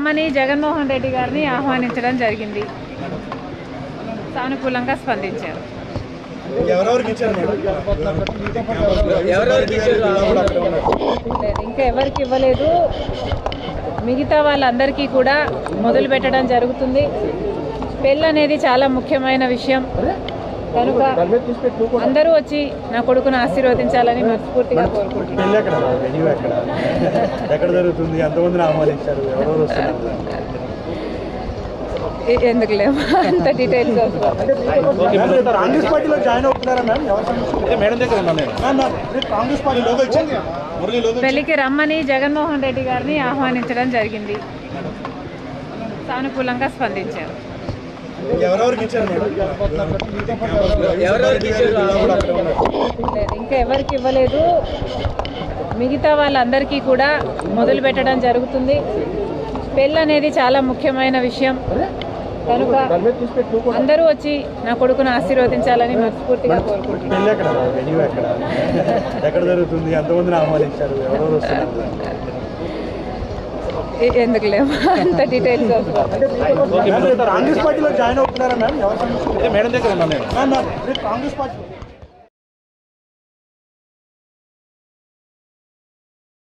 రమ్మని జగన్మోహన్ రెడ్డి గారిని ఆహ్వానించడం జరిగింది. సానుకూలంగా స్పందించారు. ఇంకా ఎవరికి ఇవ్వలేదు. మిగతా వాళ్ళందరికీ కూడా మొదలు పెట్టడం జరుగుతుంది. పెళ్ళి అనేది చాలా ముఖ్యమైన విషయం కనుక అందరూ వచ్చి నా కొడుకును ఆశీర్వదించాలని మనస్ఫూర్తిగా కోరుకుంటున్నాను. ఎందుకు లేవు అంత డీటెయిల్స్. పెళ్లికి రమ్మని జగన్మోహన్ రెడ్డి గారిని ఆహ్వానించడం జరిగింది. సానుకూలంగా స్పందించారు. ఇంకా ఎవరికి ఇవ్వలేదు. మిగతా వాళ్ళందరికీ కూడా మొదలు పెట్టడం జరుగుతుంది. పెళ్ళి అనేది చాలా ముఖ్యమైన విషయం కనుక అందరూ వచ్చి నా కొడుకును ఆశీర్వదించాలని మనస్ఫూర్తిగా కోరుకుంటున్నాను. ఎందుకు లేవు అంత డీటెయిల్స్. కాంగ్రెస్ పార్టీలో జాయిన్ అవుతున్నారా మ్యామ్?